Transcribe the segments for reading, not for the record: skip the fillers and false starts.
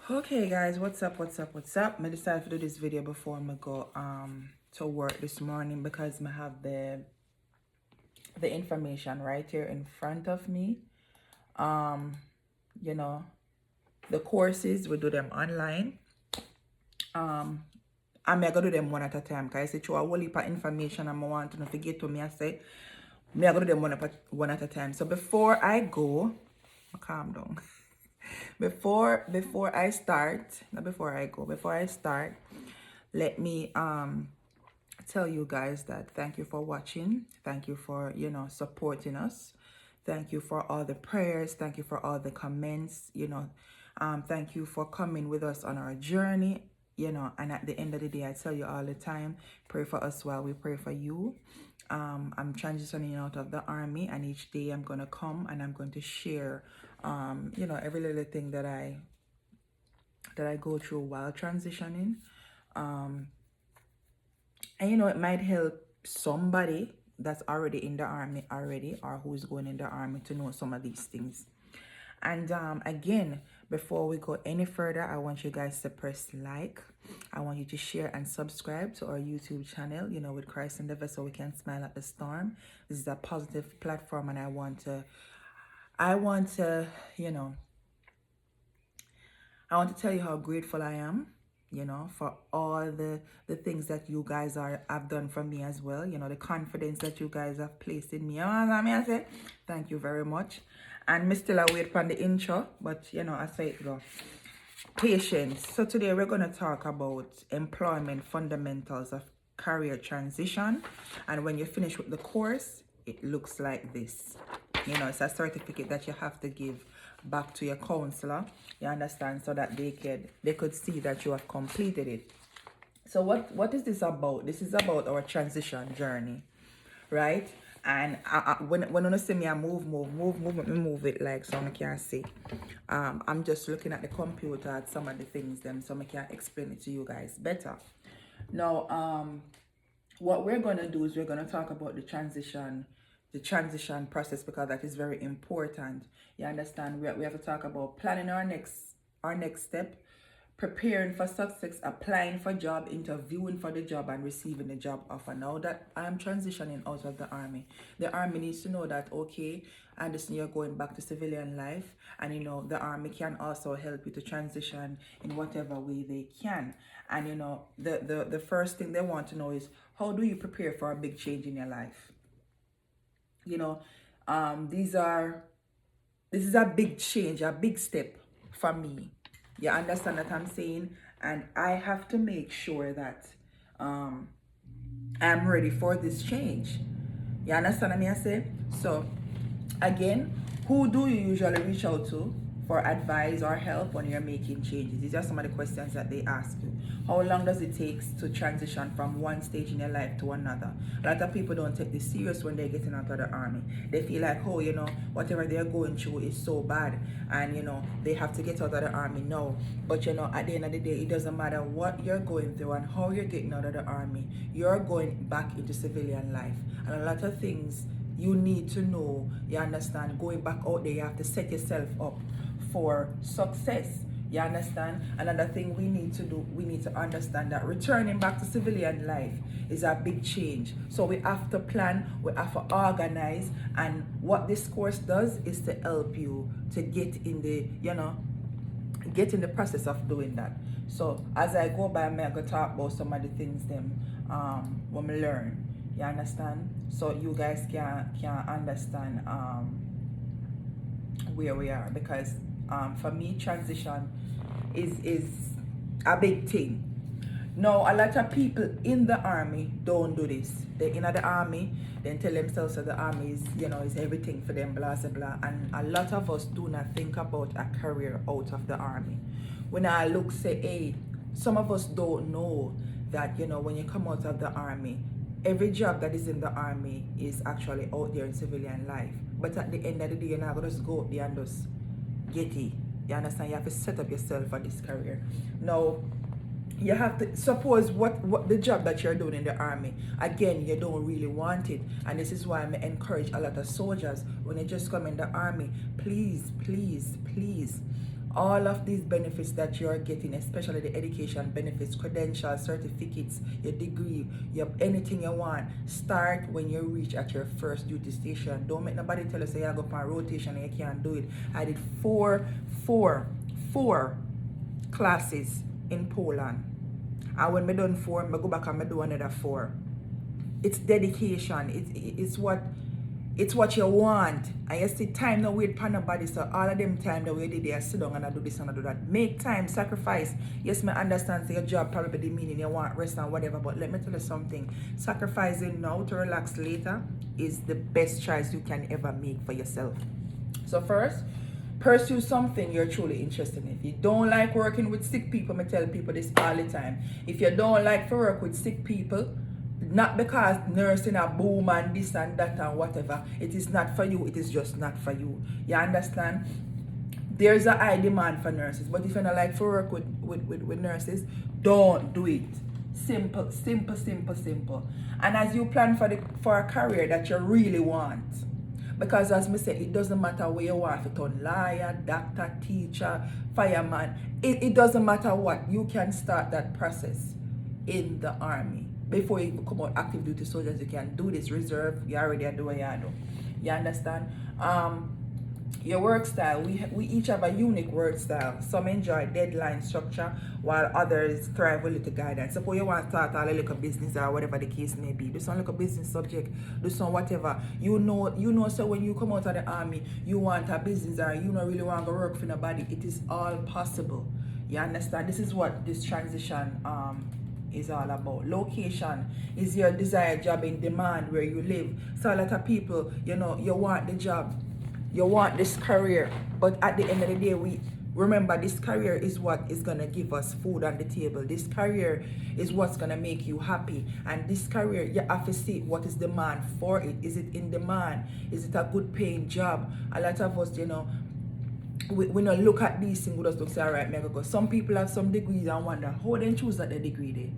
Okay guys, what's up? I decided to do this video before I go to work this morning because I have the information right here in front of me. Um, you know, the courses we do them online. I'm gonna do them one at a time because I say a whole heap of information and I want to forget to me. I say I'm gonna do them one at a time. So before I go, calm down. Before I start, not before I go, before I start, let me tell you guys that thank you for watching. Thank you for supporting us. Thank you for all the prayers. Thank you for all the comments. Thank you for coming with us on our journey. And at the end of the day, I tell you all the time, pray for us while we pray for you. I'm transitioning out of the army, and each day I'm gonna come and I'm going to share every little thing that I go through while transitioning. And it might help somebody that's already in the army already, or who's going in the army, to know some of these things. And again, before we go any further, I want you guys to press like. I want you to share and subscribe to our YouTube channel, with Christ in the Vessel We Can Smile at the Storm. This is a positive platform, and I want to tell you how grateful I am, for all the things that you guys have done for me as well. The confidence that you guys have placed in me. I say thank you very much. And me still await from the intro, but I say it go. Patience. So today we're going to talk about employment fundamentals of career transition. And when you finish with the course, it looks like this. It's a certificate that you have to give back to your counselor, you understand, so that they could see that you have completed it. So what is this about? This is about our transition journey, right? And when you see me, I move it like so I can see. I'm just looking at the computer at some of the things them so I can explain it to you guys better. Now, what we're gonna do is we're gonna talk about the transition process, because that is very important. You understand? We have to talk about planning our next step, preparing for success, applying for job, interviewing for the job, and receiving the job offer. Now that I'm transitioning out of the army needs to know that, okay, I understand you're going back to civilian life, and the army can also help you to transition in whatever way they can. And the first thing they want to know is, how do you prepare for a big change in your life? This is a big change, a big step for me. You understand what I'm saying? And I have to make sure that I'm ready for this change. You understand what I say? So again, who do you usually reach out to for advice or help when you're making changes? These are some of the questions that they ask you. How long does it take to transition from one stage in your life to another? A lot of people don't take this serious when they're getting out of the army. They feel like, oh, whatever they're going through is so bad, and they have to get out of the army. No, but at the end of the day, it doesn't matter what you're going through and how you're getting out of the army. You're going back into civilian life, and a lot of things you need to know, you understand, going back out there, you have to set yourself up for success. You understand? Another thing we need to do, we need to understand that returning back to civilian life is a big change. So we have to plan, we have to organize, and what this course does is to help you to get in the process of doing that. So as I go by, I'm going to talk about some of the things them when we learn. You understand? So you guys can understand where we are, because for me, transition is a big thing. Now, a lot of people in the army don't do this. They're in the army, then tell themselves that the army is everything for them, blah, blah, blah. And a lot of us do not think about a career out of the army. When I look, say, hey, some of us don't know that, when you come out of the army, every job that is in the army is actually out there in civilian life. But at the end of the day, you're not going to just go up there and just get it. You understand? You have to set up yourself for this career. Now, you have to suppose what the job that you're doing in the army, again, you don't really want it. And this is why I encourage a lot of soldiers, when they just come in the army, please all of these benefits that you're getting, especially the education benefits, credentials, certificates, your degree, your anything you want, start when you reach at your first duty station. Don't make nobody tell you say you go on rotation and you can't do it. I did four classes in Poland. And when I done 4, I go back and I do another 4. It's dedication. It's what you want. And you see time now wait for nobody. So all of them time that we did there, sit down and I do this and I do that. Make time, sacrifice. Yes, I understand so your job probably the meaning you want rest and whatever. But let me tell you something. Sacrificing now to relax later is the best choice you can ever make for yourself. So first, pursue something you're truly interested in. If you don't like working with sick people, I tell people this all the time. If you don't like to work with sick people, not because nursing a boom and this and that and whatever, it is not for you, it is just not for you. You understand? There's a high demand for nurses, but if you don't like to work with nurses, don't do it. Simple. And as you plan for a career that you really want, because as me say, it doesn't matter where you want to turn lawyer, doctor, teacher, fireman. It doesn't matter what. You can start that process in the army. Before you come out active duty soldiers, you can do this reserve. You already do what you do. You understand? Your work style, we each have a unique work style. Some enjoy deadline structure while others thrive with little guidance. Suppose you want to start a little business or whatever the case may be. Do some little business subject, do some whatever. You know so when you come out of the army, you want a business or you don't really want to work for nobody. It is all possible. You understand? This is what this transition is all about. Location is your desired job in demand where you live. So a lot of people, you want the job. You want this career, but at the end of the day, we remember this career is what is going to give us food on the table. This career is what's going to make you happy. And this career, you have to see what is demand for it. Is it in demand? Is it a good paying job? A lot of us, we don't look at these things, we just look say, all right, mega go. Some people have some degrees and wonder how they choose that their degree there.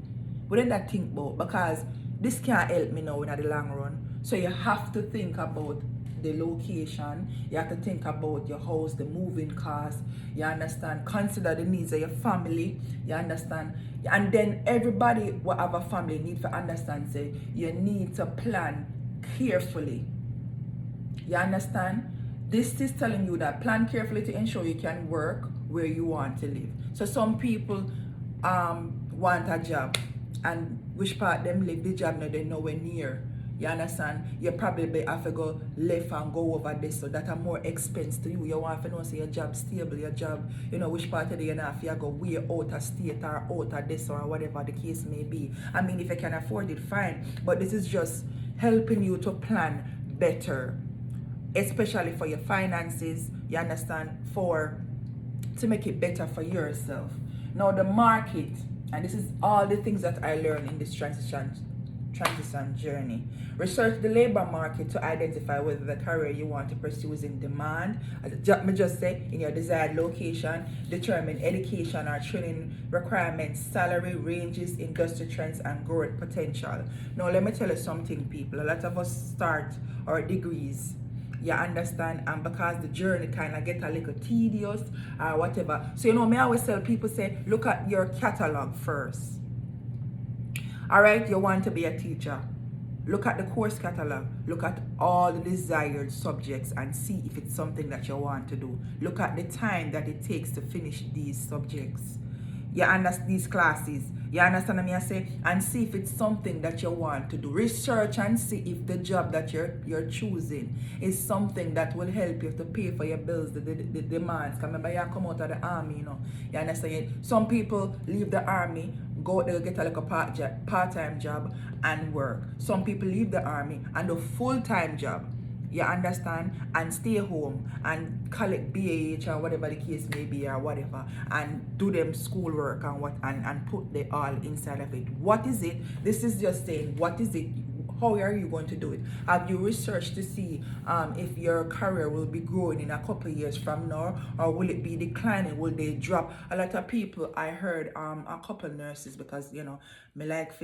But then that think about, because this can't help me now in the long run. So you have to think about the location, you have to think about your house, the moving costs, you understand, consider the needs of your family, you understand, and then everybody will have a family need to understand, say, you need to plan carefully, you understand. This is telling you that plan carefully to ensure you can work where you want to live. So some people want a job, and which part them live the job now they nowhere near. You understand? You probably have to go left and go over this, so that are more expense to you. You want to know say your job stable, your job, which part of the year if you go way out of state or out of this or whatever the case may be. I mean, if you can afford it, fine. But this is just helping you to plan better, especially for your finances, you understand, to make it better for yourself. Now the market, and this is all the things that I learned in this transition journey. Research the labor market to identify whether the career you want to pursue is in demand. As I just say, in your desired location, determine education or training requirements, salary ranges, industry trends, and growth potential. Now let me tell you something, people. A lot of us start our degrees, you understand, and because the journey kind of get a little tedious or whatever. So me always tell people, say, look at your catalog first. All right, you want to be a teacher. Look at the course catalog. Look at all the desired subjects and see if it's something that you want to do. Look at the time that it takes to finish these subjects. You understand these classes. You understand what I say? And see if it's something that you want to do. Research and see if the job that you're choosing is something that will help you to pay for your bills, the demands. Because remember, you come out of the army, You understand? Some people leave the army, go there, get a little part-time job and work. Some people leave the army and do full-time job. You understand? And stay home and collect BAH or whatever the case may be or whatever, and do them schoolwork and put the all inside of it. What is it? This is just saying, what is it? How are you going to do it? Have you researched to see if your career will be growing in a couple of years from now, or will it be declining? Will they drop? A lot of people, I heard a couple of nurses, because me like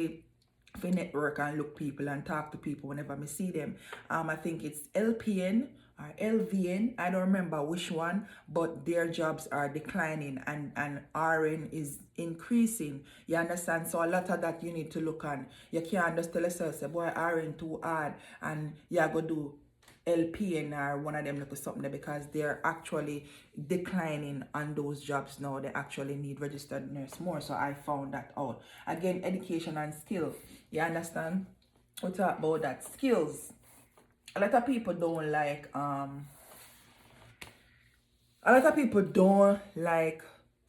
for network and look people and talk to people whenever I see them. I think it's LPN or LVN, I don't remember which one, but their jobs are declining and RN is increasing. You understand? So a lot of that you need to look on. You can't just tell yourself, say, boy, RN too hard, and you go do LPN or one of them look something there, because they're actually declining on those jobs now. They actually need registered nurse more. So I found that out. Again, education and skill. You understand? We talk about that. Skills. A lot of people don't like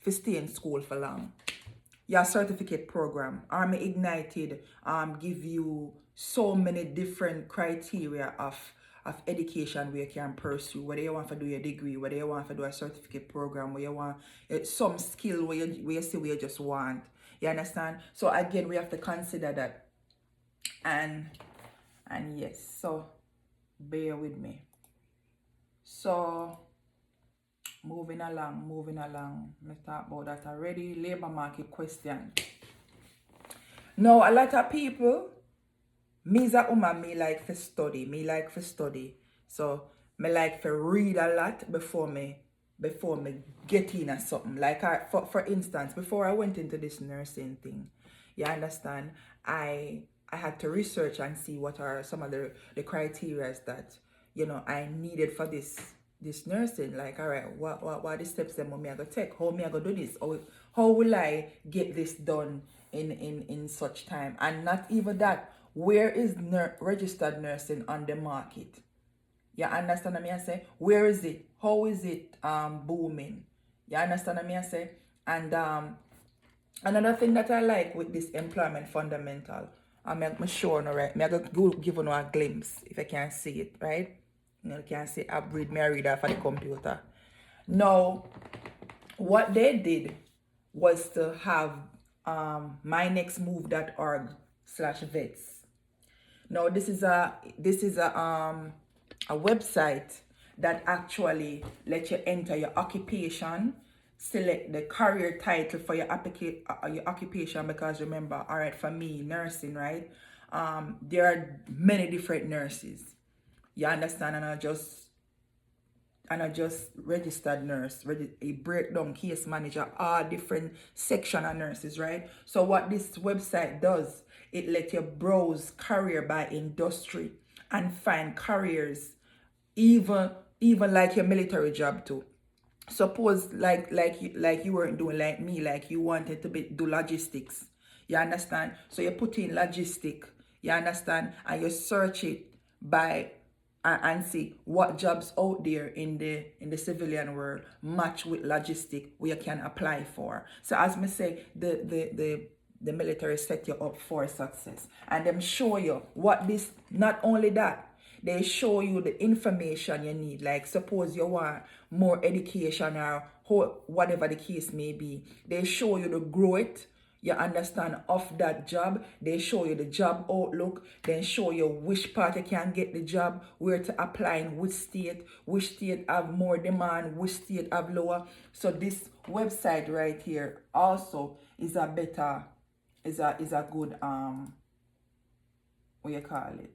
to stay in school for long. Your certificate program, Army Ignited, give you so many different criteria of education where you can pursue, whether you want to do your degree, whether you want to do a certificate program, where you want some skill where you see where you just want. You understand? So again, we have to consider that. And yes, so bear with me. So moving along. Let's talk about that already. Labor market question. Now, a lot of people, me like to study. So me like to read a lot before me get in at something. Like for instance, before I went into this nursing thing, you understand, I had to research and see what are some of the criteria that, you know, I needed for this nursing. Like, all right, what are the steps that me I go take? How me I go do this? Or how will I get this done in such time? And not even that, where is registered nursing on the market? You understand what I say? Where is it? How is it booming? You understand what I say? And another thing that I like with this employment fundamental, I'm sure, right? I go give you a glimpse if I can see it, right? You can see I read off of the computer. Now, what they did was to have mynextmove.org/vets. Now this is a website that actually let you enter your occupation, select the career title for your occupation, because remember, all right, for me, nursing, right? There are many different nurses. You understand? And I just registered nurse, a breakdown case manager, all different section of nurses, right? So what this website does, it let you browse career by industry and find careers, even like your military job too. Suppose like you weren't doing like me, like you wanted to do logistics. You understand? So you put in logistic, you understand, and you search it by and see what jobs out there in the civilian world match with logistic where you can apply for. So as me say, the military set you up for success, and them show you what this, not only that, they show you the information you need. Like suppose you want more education or whatever the case may be, they show you the growth, you understand, of that job. They show you the job outlook, then show you which part you can get the job, where to apply in which state have more demand, which state have lower. So this website right here also is a better, is a good what you call it,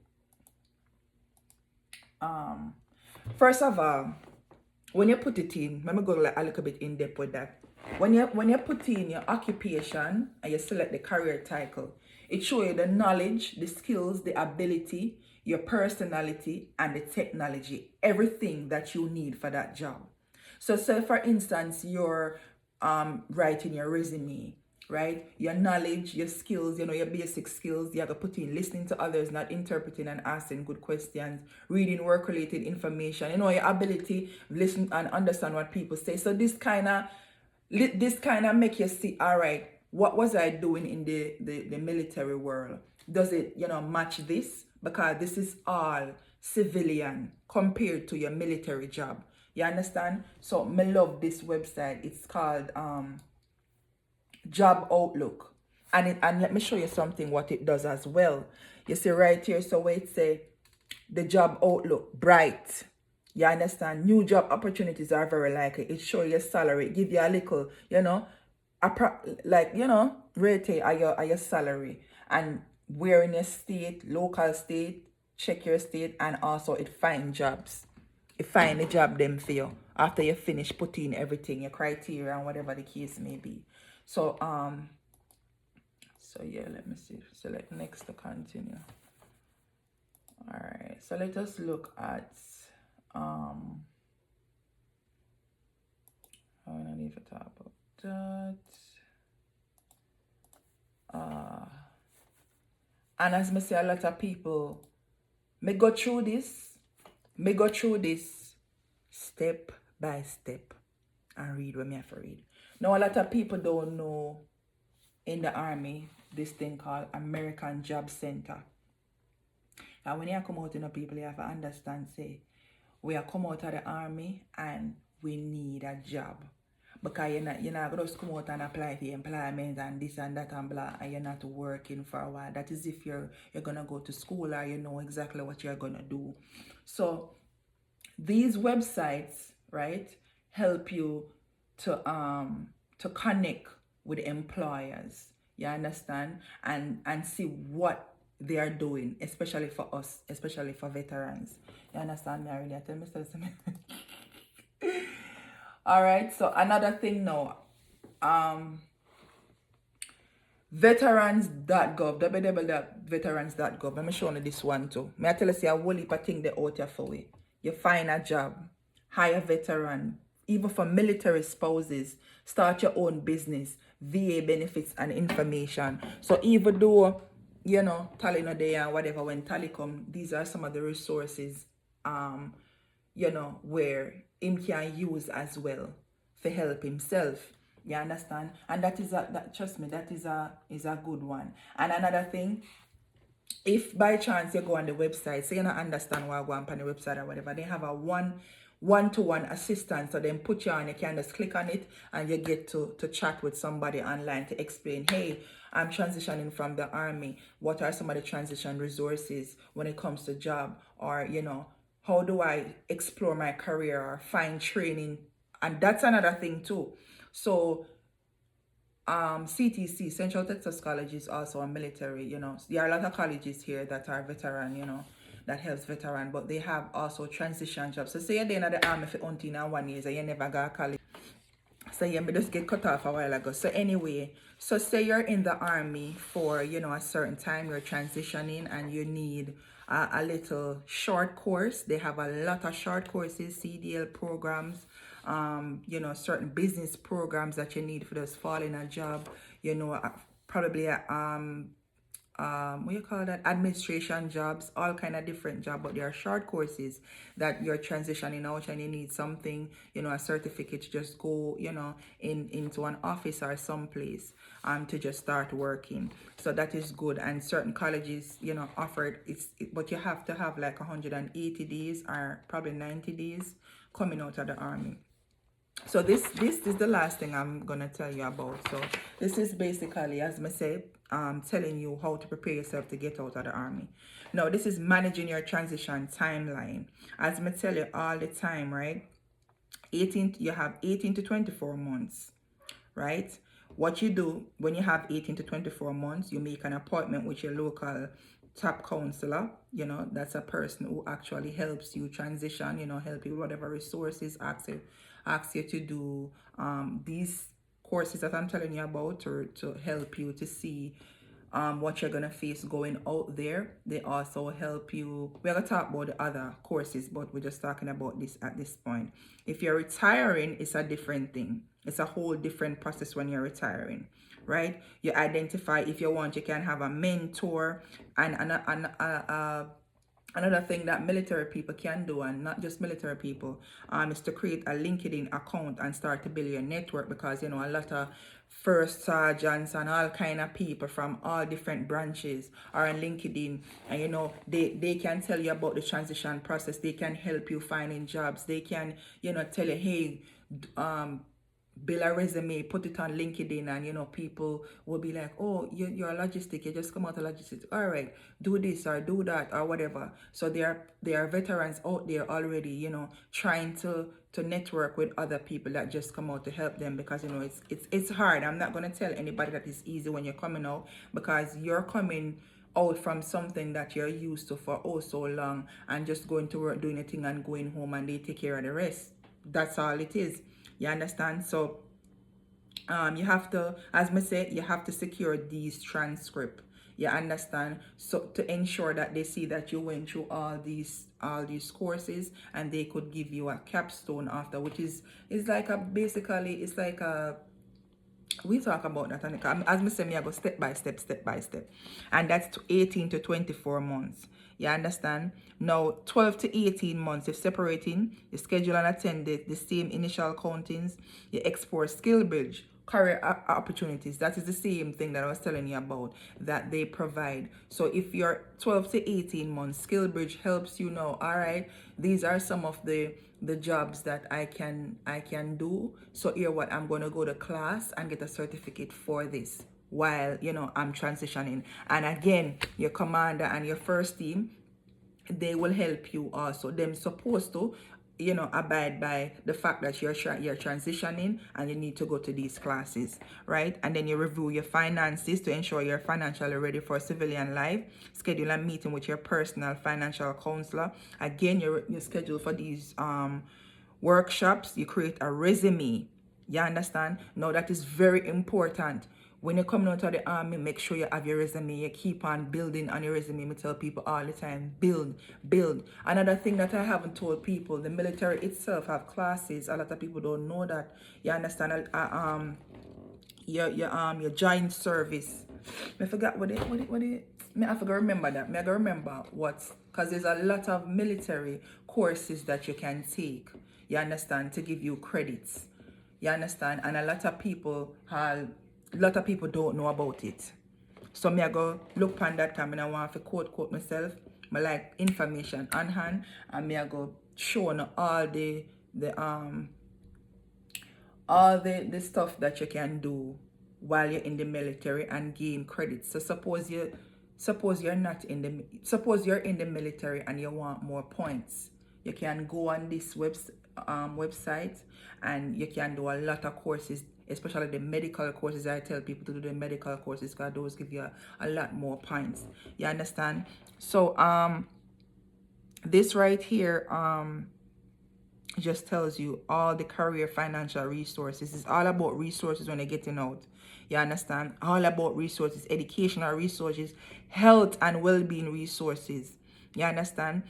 first of all, when you put it in, let me go like a little bit in depth with that. When you put in your occupation and you select the career title, it shows you the knowledge, the skills, the ability, your personality, and the technology, everything that you need for that job. So say for instance, you're writing your resume, right? Your knowledge, your skills, your basic skills, you have to put in listening to others, not interpreting and asking good questions, reading work-related information, your ability, listen and understand what people say. So this kind of make you see, all right, what was I doing in the military world? Does it, match this? Because this is all civilian compared to your military job. You understand? So me love this website. It's called Job Outlook. And let me show you something what it does as well. You see right here, so where it say the job outlook, bright. You understand? New job opportunities are very likely. It show your salary, give you a little, rate of your salary, and where in your state, local state, check your state, and also it find jobs find a job them for you after you finish putting everything, your criteria and whatever the case may be. So so yeah, let me see. Select next to continue. All right, so let us look at I don't need to talk about that. And as me say, a lot of people may go through this step by step and read what me have to read. Now a lot of people don't know in the army this thing called American Job Center. And when you come out in the people, you have to understand, say, we are come out of the army and we need a job. Because you're not going to come out and apply for employment and this and that and blah, and you're not working for a while. That is if you're going to go to school or you know exactly what you're going to do. So these websites, right, help you to connect with employers. You understand? And see what they are doing, especially for us, especially for veterans. You understand me? I really tell me something. All right, so another thing now, veterans.gov, www.veterans.gov. Let me show you this one too. May I tell you, say a whole heap of things they out here for you. You find a job, hire veteran, even for military spouses, start your own business, VA benefits and information. So even though, you know, Tally no day and whatever, when Tally come, these are some of the resources, you know, where him can use as well for help himself. You understand? And that is trust me, that is a good one. And another thing, if by chance you go on the website, so you don't understand what go on the website or whatever, they have a one-to-one assistant. So then put you on, you can just click on it and you get to chat with somebody online to explain, hey, I'm transitioning from the army. What are some of the transition resources when it comes to job? Or, you know, how do I explore my career or find training? And that's another thing too. So CTC, Central Texas College, is also a military, you know. There are a lot of colleges here that are veteran, you know, that helps veteran, but they have also transition jobs. So say you're in the army for 1 year and you never got a college. So yeah, me just get cut off a while ago. So anyway, so say you're in the army for, you know, a certain time, you're transitioning and you need a little short course. They have a lot of short courses, CDL programs, you know, certain business programs that you need for those falling a job, you know, probably what you call that, administration jobs, all kind of different jobs, but there are short courses that you're transitioning out and you need something, you know, a certificate to just go, you know, into an office or someplace to just start working. So that is good. And certain colleges, you know, offer it, but you have to have like 180 days or probably 90 days coming out of the army. So this is the last thing I'm gonna tell you about. So this is basically, as I said, telling you how to prepare yourself to get out of the army. Now this is managing your transition timeline. As I tell you all the time, right? You have 18 to 24 months, right? What you do when you have 18 to 24 months, you make an appointment with your local top counselor. You know, that's a person who actually helps you transition, you know, help you with whatever resources, asks you to do these courses that I'm telling you about, or to help you to see what you're gonna face going out there. They also help you. We're gonna talk about the other courses, but we're just talking about this at this point. If you're retiring, it's a different thing. It's a whole different process when you're retiring, right? You identify, if you want, you can have a mentor, and another thing that military people can do, and not just military people, is to create a LinkedIn account and start to build your network, because, you know, a lot of first sergeants and all kind of people from all different branches are on LinkedIn, and, you know, they can tell you about the transition process. They can help you finding jobs. They can, you know, tell you, hey, build a resume, put it on LinkedIn, and, you know, people will be like, oh, you're a logistic, you just come out of logistics, all right, do this or do that or whatever. So there are veterans out there already, you know, trying to network with other people that just come out to help them, because, you know, it's hard. I'm not going to tell anybody that it's easy when you're coming out, because you're coming out from something that you're used to for oh so long, and just going to work, doing a thing, and going home, and they take care of the rest. That's all it is. You understand? So you have to, as me say, you have to secure these transcript. You understand? So to ensure that they see that you went through all these courses, and they could give you a capstone after, which is like a basically, it's like a, we talk about that, and as me say, me I go step by step, and that's 18 to 24 months. You understand? Now 12 to 18 months, if separating, you schedule and attend the same initial countings, you explore skill bridge career opportunities. That is the same thing that I was telling you about that they provide. So if you're 12 to 18 months, skill bridge helps you know, all right, these are some of the jobs that I can do. So here what, I'm going to go to class and get a certificate for this while I'm transitioning. And again, your commander and your first team, they will help you also. Them supposed to abide by the fact that you're transitioning, and you need to go to these classes, right? And then you review your finances to ensure you're financially ready for civilian life. Schedule a meeting with your personal financial counselor. Again, you're scheduled for these workshops. You create a resume. You understand? Now that is very important. When you're coming out of the army, make sure you have your resume. You keep on building on your resume. I tell people all the time, build. Another thing that I haven't told people, the military itself have classes. A lot of people don't know that. You understand? Your joint service. I forgot what it. I forgot remember that. I gotta remember what, because there's a lot of military courses that you can take. You understand, to give you credits. You understand, and a lot of people don't know about it. So me I go look on that time, and I want to quote myself. I like information on hand, and me I go show all the stuff that you can do while you're in the military and gain credits. So suppose you're in the military and you want more points, you can go on this website, and you can do a lot of courses, especially the medical courses. I tell people to do the medical courses because those give you a lot more points. You understand? So this right here just tells you all the career financial resources. It's all about resources when you're getting out. You understand? All about resources, educational resources, health and well-being resources. You understand?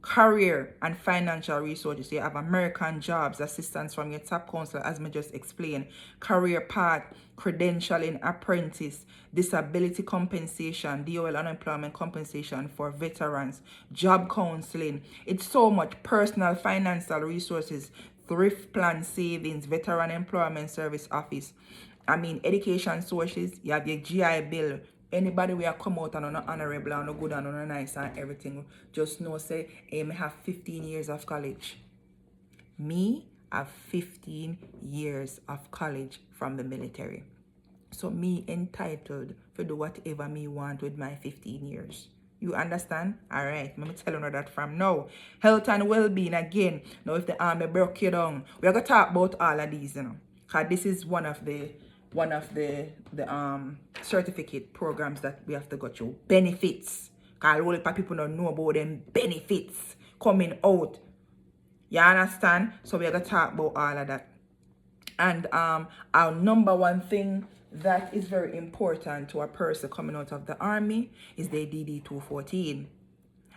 Career and financial resources. You have American jobs, assistance from your top counselor, as I just explained, career path, credentialing, apprentice, disability compensation, DOL unemployment compensation for veterans, job counseling. It's so much. Personal financial resources, thrift plan savings, veteran employment service office. Education sources. You have your GI Bill. Anybody will come out and on honorable and no good and no nice and everything, just know say, hey, me have 15 years of college. Me have 15 years of college from the military. So me entitled to do whatever me want with my 15 years. You understand? Alright, let me tell you that from now. Health and well-being again. Now if the army broke you down, we're gonna talk about all of these, because this is one of the certificate programs that we have to go through. Benefits. Because a lot of people don't know about them benefits coming out. You understand? So we're gonna talk about all of that. And our number one thing that is very important to a person coming out of the army is the DD 214.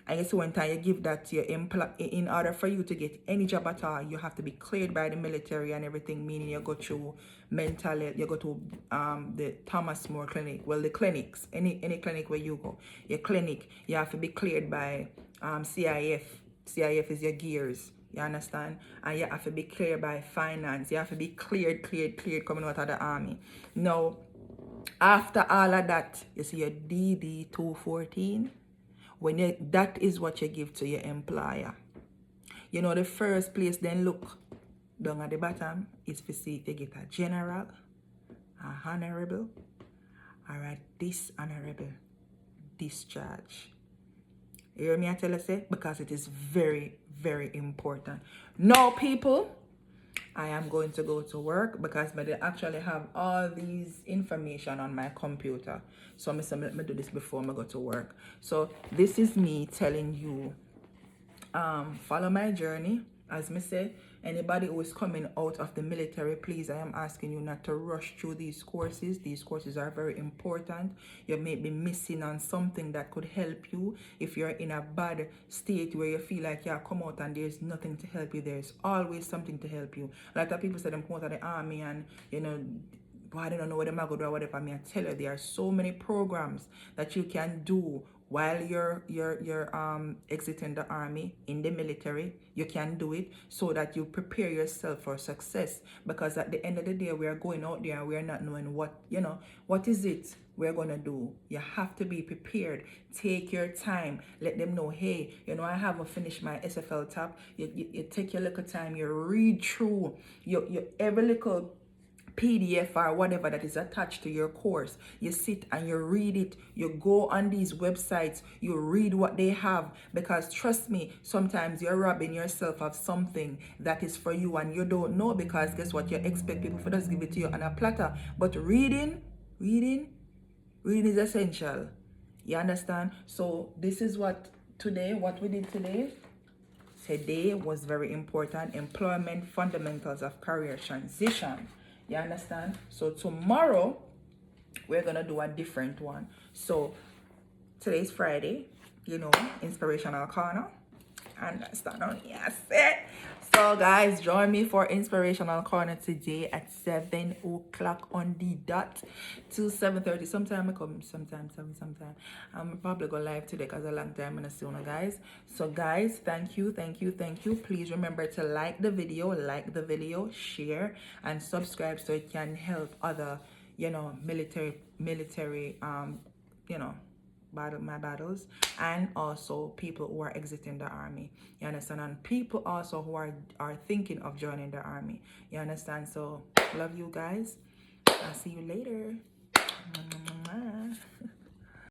And so when time you give that to your employer, in order for you to get any job at all, you have to be cleared by the military and everything, meaning you go through mental health, you go to the Thomas More Clinic, well, the clinics, any clinic where you go, your clinic, you have to be cleared by CIF. CIF is your gears, you understand? And you have to be cleared by finance, you have to be cleared coming out of the army. Now, after all of that, you see your DD 214. That is what you give to your employer. The first place then look down at the bottom is to see if you get a general, a honorable, or a dishonorable discharge. You hear me I tell you say? Because it is very, very important. Now people, I am going to go to work because I actually have all these information on my computer. So I'm going to do this before I go to work. So this is me telling you, follow my journey. As me say, anybody who is coming out of the military, please, I am asking you not to rush through these courses. These courses are very important. You may be missing on something that could help you. If you're in a bad state where you feel like you come out and there's nothing to help you, there's always something to help you. A lot of people say them come out of the army and, you know, I don't know what they're going to do or whatever. I mean, I tell you, there are so many programs that you can do while you're exiting the army, in the military. You can do it so that you prepare yourself for success, because at the end of the day, we are going out there and we are not knowing what, you know, what is it we're gonna do. You have to be prepared. Take your time. Let them know, hey, you know, I haven't finished my SFL top. You take your little time. You read through your every little PDF or whatever that is attached to your course. You sit and you read it. You go on these websites. You read what they have, because trust me, sometimes you're robbing yourself of something that is for you and you don't know, because guess what? You expect people to just give it to you on a platter. But reading is essential. You understand? So this is what we did today. Today was very important. Employment fundamentals of career transition. You understand? So tomorrow we're gonna do a different one. So today's Friday, you know, inspirational corner. Understand? Yes, it. So guys, join me for inspirational corner today at 7 o'clock on the dot till 7:30. Sometime I come, sometime 7, sometime. I'm probably go live today because a long time in a sooner, guys. So guys, thank you. Please remember to like the video, share and subscribe so it can help other, you know, military you know, my battles, and also people who are exiting the army. You understand? And people also who are thinking of joining the army. You understand? So love you guys. I'll see you later.